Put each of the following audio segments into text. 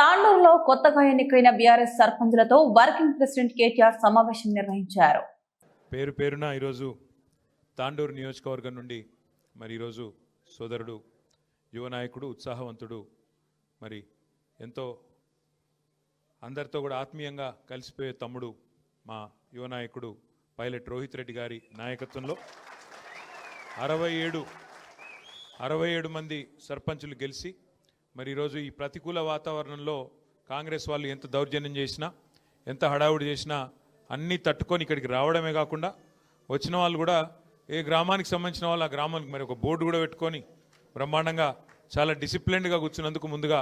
తాండూరులో కొత్తగా ఎన్నికైన BRS సర్పంచులతో working president KTR సమావేశం నిర్వహించారు. పేరు పేరున ఈరోజు తాండూరు నియోజకవర్గం నుండి మరి ఈరోజు సోదరుడు యువ నాయకుడు ఉత్సాహవంతుడు మరి ఎంతో అందరితో కూడా ఆత్మీయంగా కలిసిపోయే తమ్ముడు మా యువ నాయకుడు పైలట్ రోహిత్ రెడ్డి గారి నాయకత్వంలో 67 మంది సర్పంచులు గెలిచి మరి ఈరోజు ఈ ప్రతికూల వాతావరణంలో కాంగ్రెస్ వాళ్ళు ఎంత దౌర్జన్యం చేసినా ఎంత హడావుడి చేసినా అన్నీ తట్టుకొని ఇక్కడికి రావడమే కాకుండా వచ్చిన వాళ్ళు కూడా ఏ గ్రామానికి సంబంధించిన వాళ్ళు ఆ గ్రామానికి మరి ఒక బోర్డు కూడా పెట్టుకొని బ్రహ్మాండంగా చాలా డిసిప్లిన్డ్గా కూర్చున్నందుకు ముందుగా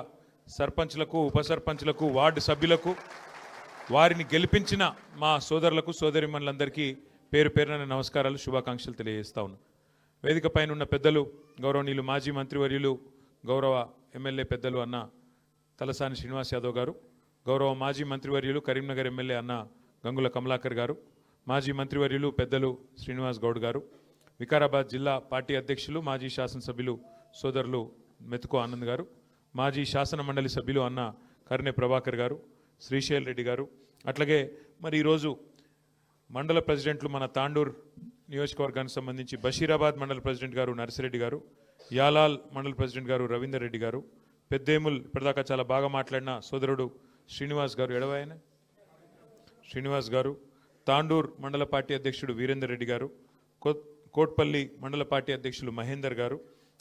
సర్పంచ్లకు ఉప సర్పంచ్లకు వార్డు సభ్యులకు వారిని గెలిపించిన మా సోదరులకు సోదరిమణులందరికీ పేరు పేరున నమస్కారాలు శుభాకాంక్షలు తెలియజేస్తా ఉన్నాను. వేదిక పైన ఉన్న పెద్దలు గౌరవనీయులు మాజీ మంత్రివర్యులు గౌరవ ఎమ్మెల్యే పెద్దలు అన్న తలసాని శ్రీనివాస్ యాదవ్ గారు, గౌరవ మాజీ మంత్రివర్యులు కరీంనగర్ ఎమ్మెల్యే అన్న గంగుల కమలాకర్ గారు, మాజీ మంత్రివర్యులు పెద్దలు శ్రీనివాస్ గౌడ్ గారు, వికారాబాద్ జిల్లా పార్టీ అధ్యక్షులు మాజీ శాసనసభ్యులు సోదరులు మెతుకో ఆనంద్ గారు, మాజీ శాసన మండలి సభ్యులు అన్న కర్నె ప్రభాకర్ గారు, శ్రీశైల్ రెడ్డి గారు, అట్లాగే మరి ఈరోజు మండల ప్రెసిడెంట్లు మన తాండూర్ నియోజకవర్గానికి సంబంధించి బషీరాబాద్ మండల ప్రెసిడెంట్ గారు నర్సిరెడ్డి గారు, యాలాల్ మండల ప్రెసిడెంట్ గారు రవీందర్ రెడ్డి గారు, పెద్దేముల్ ఇప్పటిదాకా చాలా బాగా మాట్లాడిన సోదరుడు శ్రీనివాస్ గారు ఎడవాయన శ్రీనివాస్ గారు, తాండూర్ మండల పార్టీ అధ్యక్షుడు వీరేందర్ రెడ్డి గారు, కోట్పల్లి మండల పార్టీ అధ్యక్షులు మహేందర్ గారు,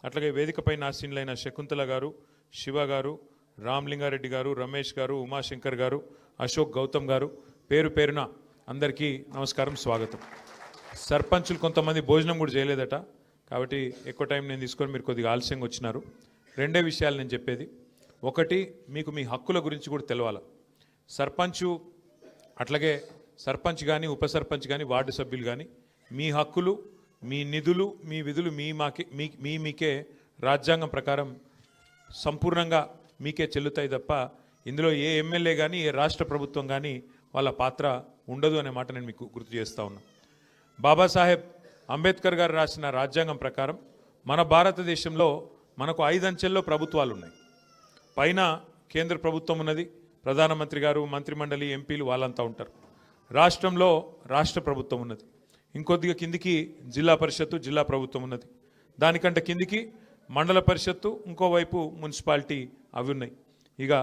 అట్లాగే వేదికపై ఆసీనులైన శకుంతల గారు, శివ గారు, రామ్లింగారెడ్డి గారు, రమేష్ గారు, ఉమాశంకర్ గారు, అశోక్ గౌతమ్ గారు, పేరు పేరున అందరికీ నమస్కారం, స్వాగతం. సర్పంచులు కొంతమంది భోజనం కూడా చేయలేదట, కాబట్టి ఎక్కువ టైం నేను తీసుకొని మీరు కొద్దిగా ఆలస్యంగా వచ్చినారు. రెండే విషయాలు నేను చెప్పేది. ఒకటి, మీకు మీ హక్కుల గురించి కూడా తెలవాలి. సర్పంచు అట్లాగే సర్పంచ్ కానీ ఉప సర్పంచ్ కానీ వార్డు సభ్యులు కానీ మీ హక్కులు, మీ నిధులు, మీ విధులు మీకే రాజ్యాంగం ప్రకారం సంపూర్ణంగా మీకే చెల్లుతాయి తప్ప ఇందులో ఏ ఎమ్మెల్యే కానీ ఏ రాష్ట్ర ప్రభుత్వం కానీ వాళ్ళ పాత్ర ఉండదు అనే మాట నేను మీకు గుర్తు చేస్తూ ఉన్నా. బాబాసాహెబ్ అంబేద్కర్ గారు రాసిన రాజ్యాంగం ప్రకారం మన భారతదేశంలో మనకు 5 అంచెల్లో ప్రభుత్వాలు ఉన్నాయి. పైన కేంద్ర ప్రభుత్వం ఉన్నది, ప్రధానమంత్రి గారు, మంత్రిమండలి, ఎంపీలు వాళ్ళంతా ఉంటారు. రాష్ట్రంలో రాష్ట్ర ప్రభుత్వం ఉన్నది, ఇంకొద్దిగా కిందికి జిల్లా పరిషత్తు, జిల్లా ప్రభుత్వం ఉన్నది, దానికంటే కిందికి మండల పరిషత్తు, ఇంకోవైపు మున్సిపాలిటీ అవి ఉన్నాయి. ఇక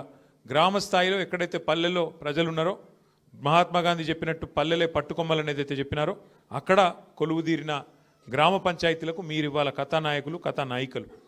గ్రామ స్థాయిలో ఎక్కడైతే పల్లెల్లో ప్రజలు ఉన్నారో, మహాత్మా గాంధీ చెప్పినట్టు పల్లెలే పట్టుకొమ్మలని ఏదైతే చెప్పినారో అక్కడ కొలువుదీరిన గ్రామ పంచాయతీలకు మీరు ఇవాళ కథానాయకులు, కథానాయికలు.